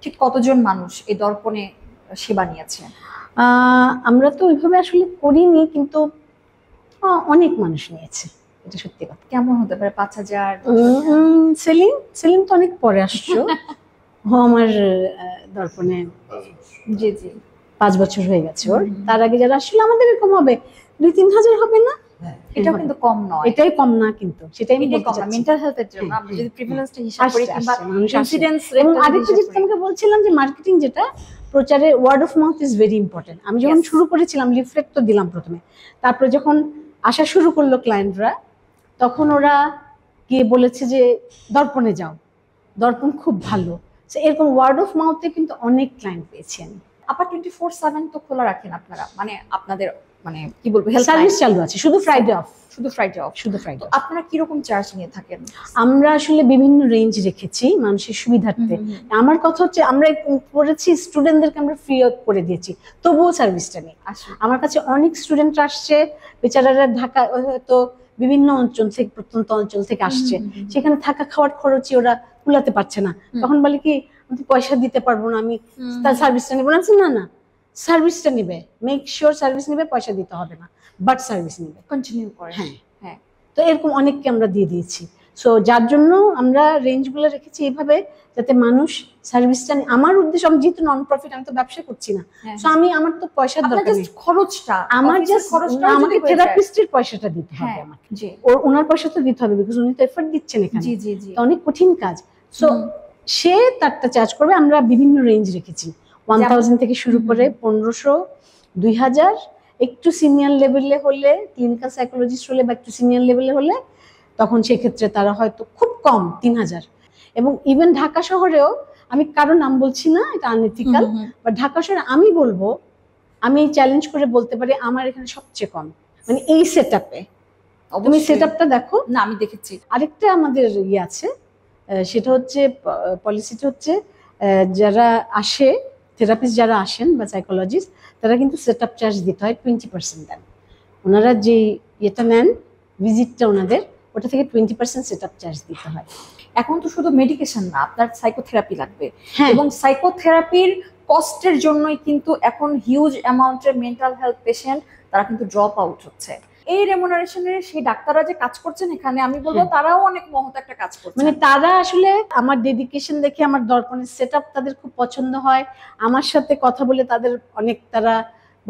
B: ঠিক কতজন মানুষ এই দর্পণে সেবা নিয়েছে?
A: আমরা তো ওইভাবে আসলে করিনি, কিন্তু অনেক মানুষ নিয়েছে, এটা সত্যি কথা।
B: কেমন হতে পারে? 5000?
A: সেলিম সেলিম তো অনেক পরে আসছো। ও আমার দর্পণে
B: জি জি
A: 5 বছর হয়ে গেছে ওর। তার আগে যারা আসলে আমাদের এরকম হবে 2-3 হাজার হবে না,
B: এটাও কিন্তু কম নয়।
A: এটাই কম না, কিন্তু সেটাই আমি
B: এটাই
A: বলতে
B: কম না
A: চাচ্ছি।
B: মেন্টাল হেলথের জন্য আমরা যদি প্রিভিলেন্সটা হিসাব করি কিংবা
A: মানুষ আসে।
B: ইনসিডেন্স
A: এবং
B: রেট
A: আরেকটা যেটা তোমাকে বলছিলাম যে মার্কেটিং, যেটা প্রচারে word of mouth is very important. আমি যখন শুরু করেছিলাম লিফলেট তো দিলাম প্রথমে, তারপরে যখন আসা শুরু করলো ক্লায়েন্টরা, তখন ওরা গিয়ে বলেছে যে দর্পণে যাও, দর্পণ খুব ভালো। এরকম ওয়ার্ড অফ মাউথে কিন্তু অনেক ক্লায়েন্ট পেয়েছি আমি।
B: আবার 24/7 তো খোলা রাখেন আপনারা, মানে আপনাদের মানে কি বলবো হেল্প
A: সার্ভিস চালু আছে, শুধু ফ্রাইডে অফ।
B: শুধু ফ্রাইডে অফ?
A: শুধু ফ্রাইডে।
B: আপনারা কি রকম চার্জ নিয়ে থাকেন?
A: আমরা আসলে বিভিন্ন রেঞ্জ রেখেছি মানুষের সুবিধার্থে। আমার কথা হচ্ছে আমরা করেছি স্টুডেন্টদেরকে আমরা ফ্রি করে দিয়েছি, তবুও সার্ভিসটা নেই। আমার কাছে অনেক স্টুডেন্ট আসছে, বেচারারা ঢাকা তো বিভিন্ন অঞ্চল থেকে, প্রত্যন্ত অঞ্চল থেকে আসছে, সেখানে থাকা খাওয়ার খরচই ওরা কুলাতে পারছে না। তখন বলে কি আমি পয়সা দিতে পারবো না, আমি তার সার্ভিসটা নেবো না। না না, সার্ভিসটা নিবে, মেক শিওর সার্ভিস নিবে, পয়সা দিতে হবে না, বাট সার্ভিস নিবে,
B: কন্টিনিউ করে।
A: হ্যাঁ হ্যাঁ। তো এরকম অনেককে আমরা দিয়ে দিয়েছি। সো যার জন্য আমরা রেঞ্জগুলো রেখেছি এইভাবে, যাতে মানুষ সার্ভিসটা, আমার উদ্দেশ্য, আমি যেহেতু নন প্রফিট, আমি তো ব্যবসা করছি না, সো আমি আমার তো পয়সার দরকার নেই,
B: খরচটা
A: আমার জাস্ট খরচটা, আমাকে থেরাপিস্টের পয়সাটা দিতে হবে আমাকে, ওনার পয়সা তো দিতে হবে, বিকজ উনি তো এফর্ট দিচ্ছেন এখানে,
B: জি জি জি,
A: অনেক কঠিন কাজ। সো সে তারটা চার্জ করবে। আমরা বিভিন্ন রেঞ্জ রেখেছি, 1000 থেকে শুরু করে 1500, 2000, একটু সিনিয়র লেভেলে হলে, ক্লিনিক্যাল সাইকোলজিস্ট হলে বা একটু সিনিয়র লেভেলে হলে, তখন সেক্ষেত্রে তারা হয়তো খুব কম 3000। এবং ইভেন ঢাকা শহরেও, আমি কারো নাম বলছি না, এটা আনএথিক্যাল, বাট ঢাকা শহরে আমি বলবো, আমি চ্যালেঞ্জ করে বলতে পারি আমার এখানে সবচেয়ে কম, মানে এই সেট আপে। তুমি সেট আপটা দেখো
B: না, আমি দেখেছি।
A: আরেকটা আমাদের ইয়ে আছে, সেটা হচ্ছে পলিসিটা হচ্ছে যারা আসে, থেরাপিস্ট যারা আসেন বা সাইকোলজিস্ট, তারা কিন্তু সেট আপ চার্জ দিতে হয় 20% দেন। ওনারা যে ইয়েটা নেন, ভিজিটটা ওনাদের, ওটা থেকে 20% সেট আপ চার্জ দিতে হয়।
B: এখন তো শুধু মেডিকেশন না, আপনার সাইকোথেরাপি লাগবে,
A: হ্যাঁ,
B: এবং সাইকোথেরাপির কস্টের জন্যই কিন্তু এখন হিউজ অ্যামাউন্টের মেন্টাল হেলথ পেশেন্ট তারা কিন্তু ড্রপ আউট হচ্ছে। এই রেমুনারেশনের সেই ডাক্তাররা যে কাজ করছেন এখানে, আমি বলবো তারাও অনেক মহৎ একটা কাজ করছে।
A: মানে তারা আসলে আমার ডেডিকেশন দেখে, আমার দর্পণের সেট আপ তাদের খুব পছন্দ হয়। আমার সাথে কথা বলে তাদের অনেক, তারা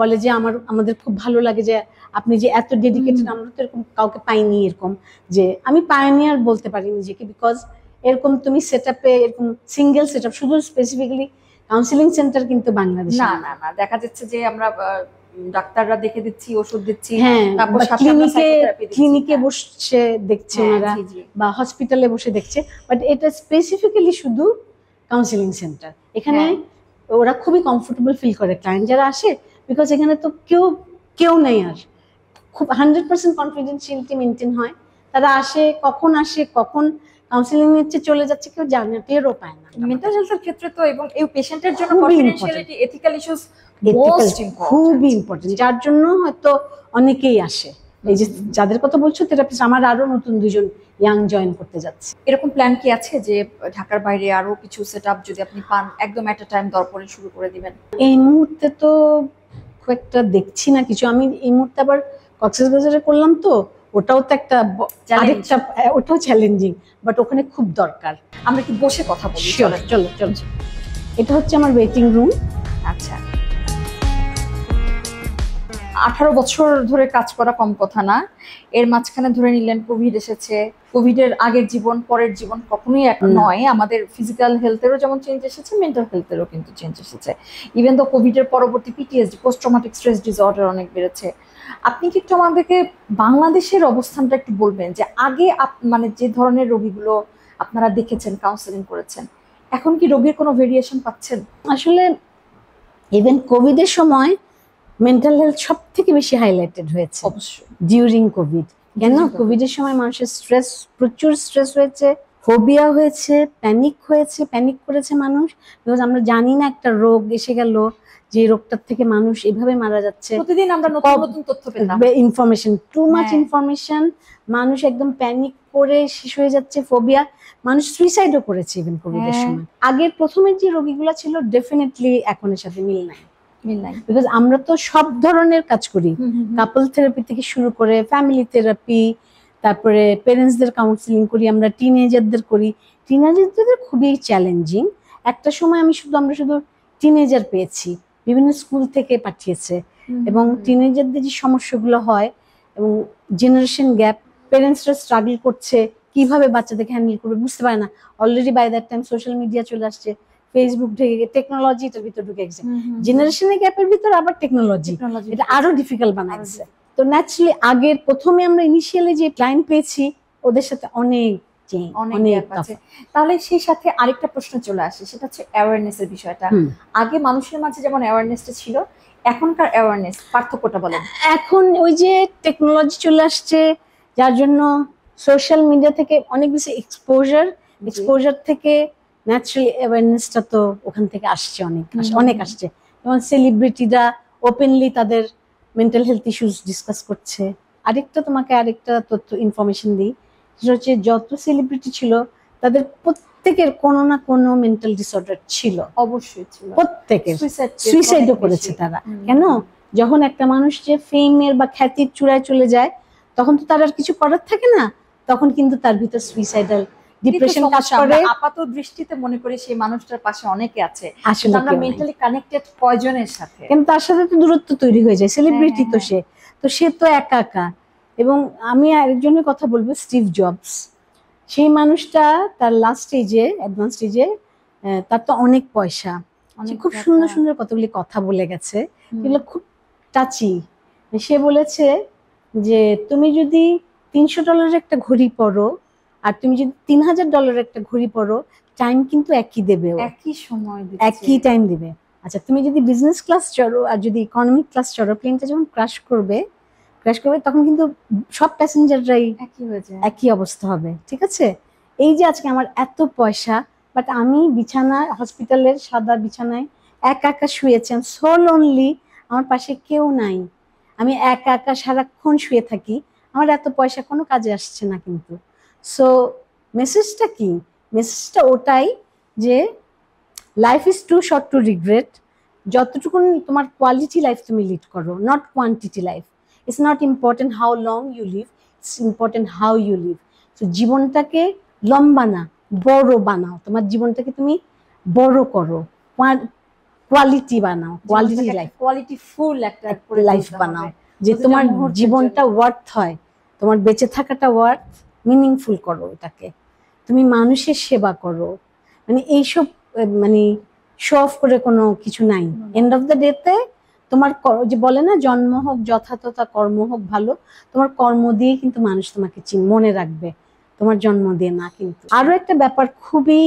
A: বলে যে আমাদের খুব ভালো লাগে যে আপনি যে এত ডেডিকেটেড, আমরা তো এরকম কাউকে পাইনি, এরকম যে আমি পাইনিয়ার বলতে পারি নিজেকে, বিকজ এরকম তুমি সেট আপে এরকম সিঙ্গেল সেট আপ, শুধু স্পেসিফিক্যালি কাউন্সিলিং সেন্টার কিন্তু বাংলাদেশে
B: না না না, দেখা যাচ্ছে যে আমরা ডাক্তাররা দেখে দিচ্ছি, ওষুধ দিচ্ছি,
A: হ্যাঁ,
B: তারপর
A: ক্লিনিকে বসে দেখছে ওনারা, বা হসপিটালে বসে দেখছে, বাট এটা স্পেসিফিক্যালি শুধু কাউন্সিলিং সেন্টার। এখানে ওরা খুবই কমফোর্টেবল ফিল করে ক্লায়েন্ট যারা আসে, বিকজ এখানে তো কেউ নেই, আর খুব 100% কনফিডেন্সিয়ালিটি মেনটেন হয়। তারা আসে, কখন কাউন্সিলিং নিচ্ছে, চলে যাচ্ছে, কেউ জানে না, টেরও পায় না।
B: মেন্টাল হেলথের ক্ষেত্রে তো, এবং এই পেশেন্টের জন্য কনফিডেন্সিয়ালিটি, এথিক্যাল ইস্যুস
A: খুবই ইম্পর্টেন্ট, যার জন্য হয়তো অনেকেই আসে। এই যে যাদের কথা বলছো থেরাপিস্ট, আমার আরো নতুন 2জন ইয়াং জয়েন করতে যাচ্ছে।
B: এরকম প্ল্যান কি আছে যে ঢাকার বাইরে আরো কিছু সেটআপ যদি আপনি পান, একদম এট আ টাইম দর্পণে শুরু করে দিবেন?
A: এই মুহূর্তে তো খুব একটা দেখছি না কিছু। আমি এই মুহূর্তে আবার কক্সবাজারে করলাম, তো ওটাও তো একটা আরেকটা, ওটাও চ্যালেঞ্জিং, বাট ওখানে খুব দরকার।
B: আমরা কি বসে কথা বলি?
A: চলো। এটা হচ্ছে আমার ওয়েটিং রুম।
B: আচ্ছা, 18 বছর ধরে কাজ করা কম কথা না। এর মাঝখানে ধরে নিলেন কোভিড এসেছে, কোভিডের আগের জীবন পরের জীবন কখনোই এক নয়। আমাদের ফিজিক্যাল হেলথেরও যেমন চেঞ্জ এসেছে, মেন্টাল হেলথেরও কিন্তু চেঞ্জ এসেছে। ইভেন তো কোভিডের পরবর্তী PTSD, post traumatic stress disorder অনেক বেড়েছে। আপনি কি একটু আমাদেরকে বাংলাদেশের অবস্থানটা একটু বলবেন, যে আগে মানে যে ধরনের রোগীগুলো আপনারা দেখেছেন, কাউন্সেলিং করেছেন, এখন কি রোগের কোনো ভেরিয়েশন পাচ্ছেন?
A: আসলে ইভেন কোভিডের সময় মেন্টাল হেলথ সব থেকে বেশি হাইলাইটেড হয়েছে
B: অবশ্যই।
A: During Covid. কেন? কোভিডের সময় মানুষের প্রচুর স্ট্রেস হয়েছে, ফোবিয়া হয়েছে, প্যানিক করেছে মানুষ। বিকজ আমরা জানি না একটা রোগ এসে গেল, যে রোগটার থেকে মানুষ এভাবে মারা যাচ্ছে।
B: প্রতিদিন আমরা নতুন নতুন তথ্য পেতাম,
A: ইনফরমেশন, টু মাচ ইনফরমেশন, মানুষ একদম প্যানিক করে শেষ হয়ে যাচ্ছে, ফোবিয়া, মানুষ সুইসাইডও করেছে ইভেন কোভিডের সময়। আগের প্রথমের যে রোগীগুলো ছিল ডেফিনেটলি এখনের সাথে মিল নাই, বিকজ আমরা তো সব ধরনের কাজ করি, কাপল থেরাপি থেকে শুরু করে ফ্যামিলি থেরাপি, তারপরে প্যারেন্টসদের কাউন্সিলিং করি, আমরা টিনেজারদের করি। টিনেজারদের খুবই চ্যালেঞ্জিং। একটা সময় আমরা শুধু টিনেজার পেয়েছি, বিভিন্ন স্কুল থেকে পাঠিয়েছে, এবং টিনেজারদের যে সমস্যাগুলো হয় এবং জেনারেশন গ্যাপ, প্যারেন্টসরা স্ট্রাগল করছে কিভাবে বাচ্চাদেরকে হ্যান্ডেল করবে বুঝতে পারে না। Already by that time social media চলে আসছে, ফেসবুক ঢুকে, টেকনোলজি এটার ভিতর ঢুকে গেছে, জেনারেশনের গ্যাপের ভিতর আবার টেকনোলজি, এটা আরো ডিফিকাল্ট বানাচ্ছে। তো ন্যাচারালি আগের প্রথমে আমরা ইনিশিয়ালি যে ক্লায়েন্ট পেয়েছি ওদের সাথে অনেক
B: আছে। তাহলে সেই সাথে আরেকটা প্রশ্ন চলে আসে, সেটা হচ্ছে অ্যাওয়ারনেসের বিষয়টা। আগে মানুষের মাঝে যেমন অ্যাওয়ারনেসটা ছিল, এখনকার অ্যাওয়ারনেস পার্থক্যটা বলেন।
A: এখন ওই যে টেকনোলজি চলে আসছে, যার জন্য সোশ্যাল মিডিয়া থেকে অনেক বেশি এক্সপোজার থেকে ন্যাচারালি অ্যাওয়ারনেসটা তো ওখান থেকে আসছে, অনেক আসছে। যেমন সেলিব্রিটিরা ওপেনলি তাদের মেন্টাল হেলথ ইস্যুস ডিসকাস করছে। তোমাকে আরেকটা তথ্য ইনফরমেশন দিই, সেটা হচ্ছে যত সেলিব্রিটি ছিল তাদের প্রত্যেকের কোনো না কোনো মেন্টাল ডিসঅর্ডার ছিল,
B: অবশ্যই ছিল,
A: প্রত্যেকের। সুইসাইডও করেছে তারা। কেন? যখন একটা মানুষ যে ফেমের বা খ্যাতির চূড়ায় চলে যায়, তখন তো তার আর কিছু করার থাকে না, তখন কিন্তু তার ভিতর সুইসাইডাল ডিপ্রেশন কাজ করে।
B: আপাত দৃষ্টিতে মনে করি সেই মানুষটার পাশে অনেকে আছে, আসলে আমরা মেন্টালি কানেক্টেড কয়জনের সাথে,
A: কিন্তু তার সাথে তো দূরত্ব তৈরি হয়ে যায়। সেলিব্রিটি তো সে তো একা। এবং আমি আরেকজনের কথা বলবো, স্টিভ জবস। সেই মানুষটা তার লাস্ট স্টেজে, অ্যাডভান্স স্টেজে, তার তো অনেক পয়সা, খুব সুন্দর সুন্দর কতগুলি কথা বলে গেছে, এগুলো খুব টাচি। সে বলেছে যে তুমি যদি $300 একটা ঘড়ি পরো আর তুমি যদি $3000 একটা ঘড়ি পরো, টাইম কিন্তু একই দেবে,
B: একই সময়
A: একই টাইম দিবে। আচ্ছা, তুমি যদি বিজনেস ক্লাস চড়ো আর যদি ইকোনমিক ক্লাস চড়ো, প্লেনটা যখন ক্র্যাশ করবে তখন কিন্তু সব প্যাসেঞ্জাররাই একই অবস্থা হবে, ঠিক আছে? এই যে আজকে আমার এত পয়সা, বাট আমি হসপিটালের সাদা বিছানায় একা শুয়েছি, সো লোনলি, আমার পাশে কেউ নাই, আমি একা সারাক্ষণ শুয়ে থাকি, আমার এত পয়সা কোনো কাজে আসছে না। কিন্তু সো মেসেজটা কি? মেসেজটা ওটাই যে life is too short to regret. যতটুকু তোমার কোয়ালিটি লাইফ তুমি লিড করো, not quantity life. It's not important how long you live, it's important how you live. তো জীবনটাকে লম্বা না, বড় বানাও, তোমার জীবনটাকে তুমি বড় করো, কোয়ালিটি বানাও,
B: কোয়ালিটি ফুল একটা
A: লাইফ বানাও, যে তোমার জীবনটা ওয়ার্থ হয়, তোমার বেঁচে থাকাটা ওয়ার্থ, মিনিংফুল করো এটাকে, তুমি মানুষের সেবা করো। মানে এইসব মানে শো অফ করে কোনো কিছু নাই। এন্ড অফ দ্য ডেতে তোমার যে বলে না, জন্ম হোক যথাতথা, কর্ম হোক ভালো, তোমার কর্ম দিয়ে কিন্তু মানুষ তোমাকে মনে রাখবে, তোমার জন্ম দিয়ে না। কিন্তু আরো একটা ব্যাপার খুবই,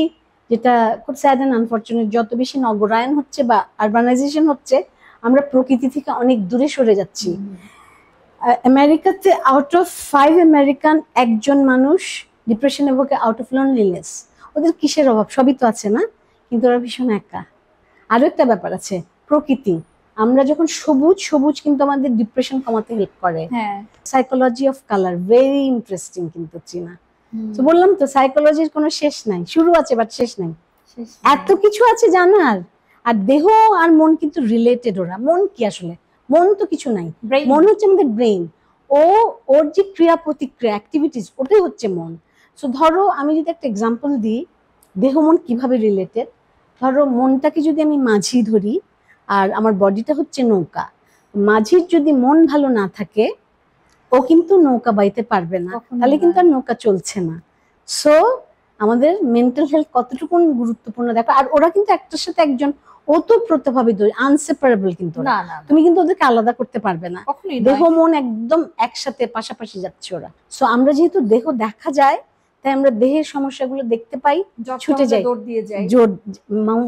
A: যেটা খুব স্যাড এন্ড আনফরচুনেট, যত বেশি নগরায়ন হচ্ছে বা আরবানাইজেশন হচ্ছে, আমরা প্রকৃতি থেকে অনেক দূরে সরে যাচ্ছি। আমেরিকাতে আউট অফ 5 আমেরিকান একজন মানুষ ডিপ্রেশনে ভোগে আউট অফ লোনলিনেস। ওদের কিসের অভাব? সবই তো আছে না, কিন্তু ওরা ভীষণ একা। আরো একটা ব্যাপার আছে, প্রকৃতি। আমরা যখন সবুজ কিন্তু আমাদের ডিপ্রেশন কমাতে হেল্প করে। Psychology of colour, very interesting কিন্তু চিনা। তো বললাম তো, সাইকোলজির কোনো শেষ নাই, শুরু আছে বাট শেষ নাই, এত কিছু আছে জানার। আর দেহ আর মন কিন্তু রিলেটেড। মন কি আসলে? মন তো কিছু নাই, মন হচ্ছে আমাদের ব্রেন। ওর যে ক্রিয়া প্রতিক্রিয়া, অ্যাক্টিভিটিস, ওটাই হচ্ছে মন। সো ধরো আমি যদি একটা এক্সাম্পল দিই, দেহ মন কিভাবে রিলেটেড। ধরো মনটাকে যদি আমি মাঝি ধরি, আর আমার বডিটা হচ্ছে নৌকা। মাঝির যদি মন ভালো না থাকে, ও কিন্তু নৌকা বাইতে পারবে না, তাহলে কিন্তু আর নৌকা চলছে না। সো আমাদের মেন্টাল হেলথ কতটুকু গুরুত্বপূর্ণ দেখো। আর ওরা কিন্তু একটার সাথে একজন ওতপ্রোতভাবে আনসেপারেবল, কিন্তু তুমি কিন্তু ওদেরকে আলাদা করতে পারবে না। দেহ মন একদম একসাথে পাশাপাশি যাচ্ছে ওরা। সো আমরা যেহেতু দেহ দেখা যায়, তাই আমরা দেহের সমস্যাগুলো দেখতে পাই, ছুটে যাই,
B: দৌড় দিয়ে যাই।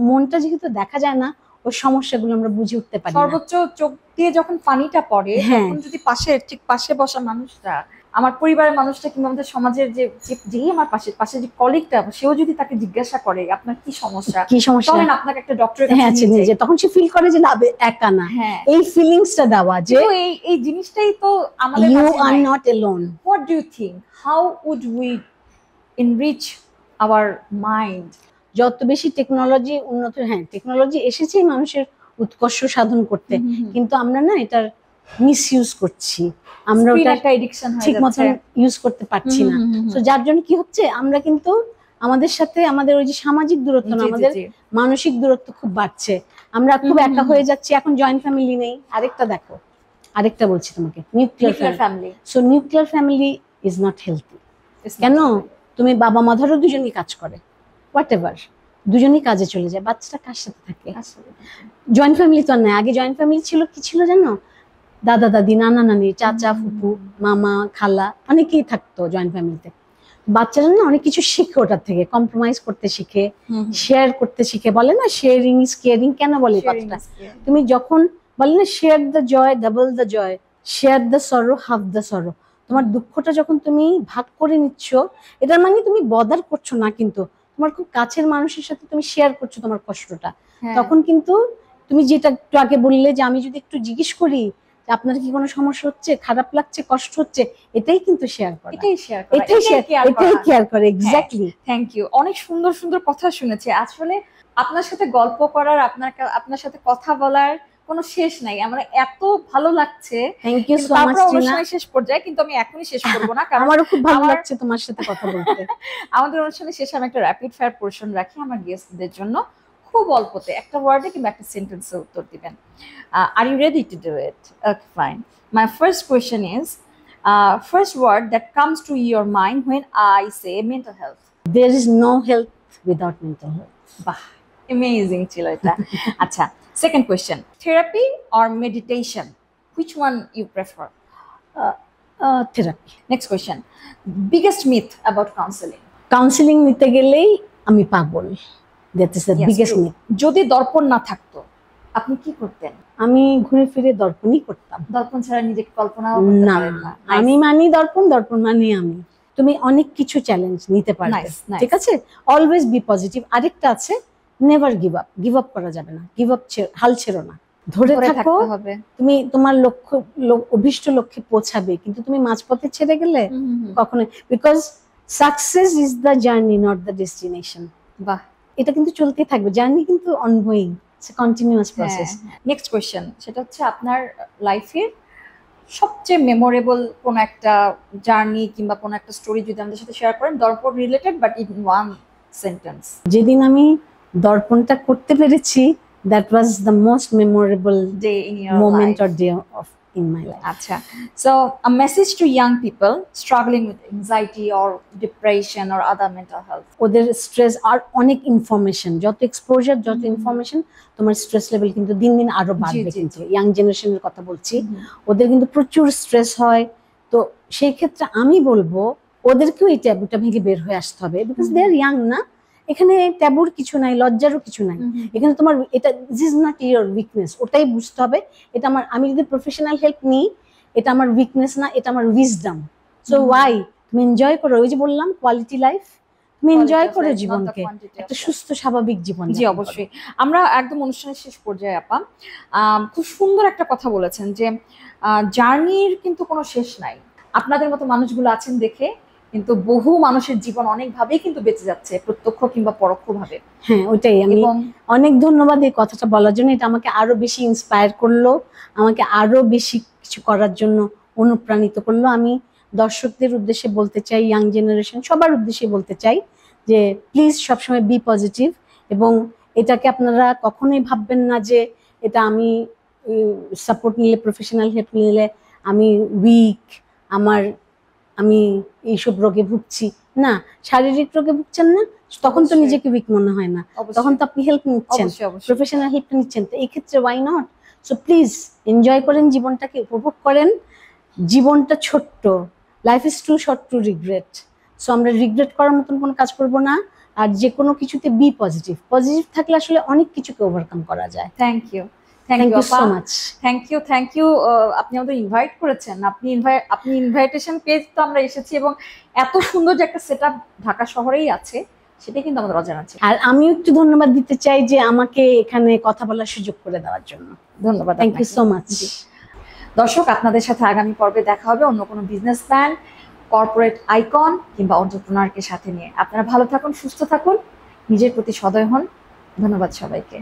A: মনটা যেহেতু দেখা যায় না, ওর সমস্যাগুলো আমরা বুঝে উঠতে পারি না।
B: সর্বোচ্চ চোখ দিয়ে যখন পানিটা পড়ে,
A: হ্যাঁ।
B: তখন যদি ঠিক পাশে বসা মানুষটা, আমার পরিবারের মানুষটা কিংবা আমাদের সমাজের যেই আমার পাশে যে কলিগটা, সেও যদি তাকে জিজ্ঞাসা করে আপনার কি সমস্যা, চলেন আপনাকে একটা ডক্টরের কাছে নিয়ে যাই,
A: তখন সে ফিল করে যে না, একা না।
B: হ্যাঁ,
A: এই ফিলিংসটা দেওয়া যে
B: এই জিনিসটাই তো আমাদের
A: ইউ
B: কাছে
A: আর
B: নাই।
A: Not alone.
B: What do you think, how would we enrich our mind?
A: যত বেশি টেকনোলজি উন্নত, হ্যাঁ টেকনোলজি এসেছে মানুষের উৎকর্ষ সাধন করতে, কিন্তু আমরা না এটার মিসইউজ করছি, আমরা ওটা ঠিক মতন ইউজ করতে পারছি না। তো যার জন্য কি হচ্ছে, আমরা কিন্তু আমাদের সাথে আমাদের ওই যে সামাজিক দূরত্ব না, আমাদের মানসিক দূরত্ব খুব বাড়ছে, আমরা খুব একা হয়ে যাচ্ছি। এখন জয়েন্ট ফ্যামিলি নেই। আরেকটা দেখো, আরেকটা বলছি তোমাকে, nuclear family. So nuclear family is not healthy. কেন? তুমি বাবা মা ধরো দুজনই কাজ করে, হোয়াট এভার, দুজনই কাজে চলে যায়, বাচ্চাটা কার সাথে থাকে? জয়েন্ট ফ্যামিলি তো নাই। আগে জয়েন্ট ফ্যামিলি ছিল, কি ছিল জানো? দাদা দাদি, নানা নানি, চাচা ফুপু, মামা খালা, অনেকেই থাকতো জয়েন্ট ফ্যামিলিতে। বাচ্চারা না অনেক কিছু শিখে ওটার থেকে, কম্প্রোমাইজ করতে শিখে, শেয়ার করতে শিখে। বলে না শেয়ারিং ইজ কেয়ারিং, কেন বলে কথাটা? তুমি যখন বলে না share the joy double the joy, share the sorrow half the sorrow, তোমার দুঃখটা যখন তুমি ভাগ করে নিচ্ছ, এটার মানে তুমি বদার করছো না, কিন্তু তোমার খুব কাছের মানুষের সাথে তুমি শেয়ার করছো তোমার কষ্টটা। তখন কিন্তু তুমি যেটা একটু আগে বললে যে আমি যদি একটু জিজ্ঞেস করি যে আপনার কি কোনো সমস্যা হচ্ছে, খারাপ লাগছে, কষ্ট হচ্ছে, এটাই কিন্তু শেয়ার করা, এটাই কেয়ার করে। এক্স্যাক্টলি।
B: Thank you. অনেক সুন্দর সুন্দর কথা শুনেছি। আসলে আপনার সাথে গল্প করার, আপনার সাথে কথা বলার কোনো শেষ নাই। আমার এত ভালো লাগছে।
A: Thank you so much Tina.
B: শেষ পর্যায়ে, কিন্তু আমি এখনই শেষ করব না, কারণ
A: আমারও খুব ভালো লাগছে তোমার সাথে কথা বলতে।
B: আমাদের অনুষ্ঠানের শেষে আমি একটা র্যাপিড ফায়ার পোরশন রাখি আমার গেস্টদের জন্য। খুব অল্পতে একটা ওয়ার্ডে কিংবা একটা সেন্টেন্সে উত্তর দিবেন। Are you ready to do it? Okay, fine. My first question is, first word that comes to your mind when I say mental health.
A: There is no health without mental health.
B: বাহ, amazing ছিল এটা। আচ্ছা, second question, therapy or meditation, which one you prefer?
A: Therapy.
B: Next question, biggest myth about counseling?
A: Counseling নিতে গেলেই আমি পাগল, that is the biggest myth.
B: যদি দর্পণ না থাকতো আপনি কি করতেন?
A: আমি ঘুরে ফিরে দর্পণই করতাম।
B: দর্পণ ছাড়া নিজেকে কল্পনাও করতে পারেন না।
A: আমি মানি দর্পণ, দর্পণ মানি আমি। তুমি অনেক কিছু চ্যালেঞ্জ নিতে পারবে, ঠিক আছে? Always be positive. আরেকটা আছে, never give up. Give up করা যাবে না, গিভ আপ হাল ছেড়ো না, ধরে থাকো। তুমি তোমার লক্ষ্য, অভিষ্ট লক্ষ্যে পৌঁছাবে, কিন্তু তুমি মাঝপথে ছেড়ে গেলে কখনো, because success is the journey not the destination.
B: বাহ,
A: এটা কিন্তু চলতেই থাকবে, জার্নি কিন্তু ongoing, it's a continuous process.
B: Next question, সেটা হচ্ছে আপনার লাইফের সবচেয়ে মেমোরেবল কোন একটা জার্নি কিংবা কোন একটা স্টোরি যদি আমাদের সাথে শেয়ার করেন, দর্পণ related, but in one sentence.
A: যেদিন আমি দর্পণটা করতে পেরেছি, that was the most memorable
B: day in your
A: moment
B: life.
A: or day of in my life.
B: আচ্ছা, so a message to young people struggling with anxiety or depression or other mental health.
A: ওদের stress আর অনেক information, যত exposure, যত information, তোমার stress level কিন্তু দিন দিন আরো বাড়বে। কিন্তু ইয়াং জেনারেশনের কথা বলছি, ওদের কিন্তু প্রচুর স্ট্রেস হয়। তো সেই ক্ষেত্রে আমি বলবো ওদেরকেও এই ট্যাবুটা ভেঙে বের হয়ে আসতে হবে, বিকজ দে আর ইয়াং না। এখানে ট্যাবুর কিছু নাই, লজ্জারও কিছু নাই। এখানে তোমার এটা ইজ নট ইয়োর উইকনেস, ওটাই বুঝতে হবে। এটা আমার, আমি যদি প্রফেশনাল হেল্প নিই, এটা আমার উইকনেস না, এটা আমার উইজডম। সো ওয়াই, তুমি এনজয় করো। ওই যে বললাম কোয়ালিটি লাইফ, তুমি এনজয় করো জীবনকে, একটা সুস্থ স্বাভাবিক জীবন।
B: জি অবশ্যই। আমরা একদম অনুষ্ঠানের শেষ পর্যায়ে আপা খুব সুন্দর একটা কথা বলেছেন যে জার্নির কিন্তু কোনো শেষ নাই। আপনাদের মতো মানুষগুলো আছেন দেখে কিন্তু বহু মানুষের জীবন অনেকভাবেই কিন্তু বেঁচে যাচ্ছে, প্রত্যক্ষ কিংবা পরোক্ষভাবে।
A: হ্যাঁ, ওইটাই। আমি অনেক ধন্যবাদ এই কথাটা বলার জন্য। এটা আমাকে আরো বেশি ইন্সপায়ার করলো, আমাকে আরো বেশি কিছু করার জন্য অনুপ্রাণিত করলো। আমি দর্শকদের উদ্দেশ্যে বলতে চাই, ইয়াং জেনারেশন সবার উদ্দেশ্যে বলতে চাই যে প্লিজ সবসময় বি পজিটিভ, এবং এটাকে আপনারা কখনোই ভাববেন না যে এটা আমি সাপোর্ট নিলে, প্রফেশনাল হেল্প নিলে আমি উইক, আমি এইসব রোগে ভুগছি। না, শারীরিক রোগে ভুগছেন না, তখন তো নিজেকে উইক মনে হয় না, তখন তো আপনি হেল্প নিচ্ছেন, প্রফেশনাল হেল্প নিচ্ছেন। তো এই ক্ষেত্রে why not? So please enjoy করেন জীবনটাকে, উপভোগ করেন। জীবনটা ছোট্ট, life is too short to regret. So আমরা রিগ্রেট করার মতন কোনো কাজ করব না। আর যে কোনো কিছুতে বি পজিটিভ, পজিটিভ থাকলে আসলে অনেক কিছুকে ওভারকাম করা যায়।
B: Thank you
A: thank you so much.
B: Thank you. আপনি আমাদের ইনভাইট করেছেন, আপনি ইনভাইটেশন পেজ তো আমরা এসেছি, এবং এত সুন্দর যে একটা সেটআপ ঢাকা শহরেই আছে সেটা কিন্তু আমাদের অজানা ছিল।
A: আর আমিও একটু ধন্যবাদ দিতে চাই যে আমাকে এখানে কথা বলার সুযোগ করে দেওয়ার জন্য।
B: ধন্যবাদ,
A: থ্যাংক ইউ সো মাচ।
B: দর্শক, আপনাদের সাথে আগামী পর্বে দেখা হবে অন্য কোনো বিজনেসম্যান, কর্পোরেট আইকন কিংবা এন্টারপ্রেনারকে সাথে নিয়ে। আপনারা ভালো থাকুন, সুস্থ থাকুন, নিজের প্রতি সদয় হন। ধন্যবাদ সবাইকে।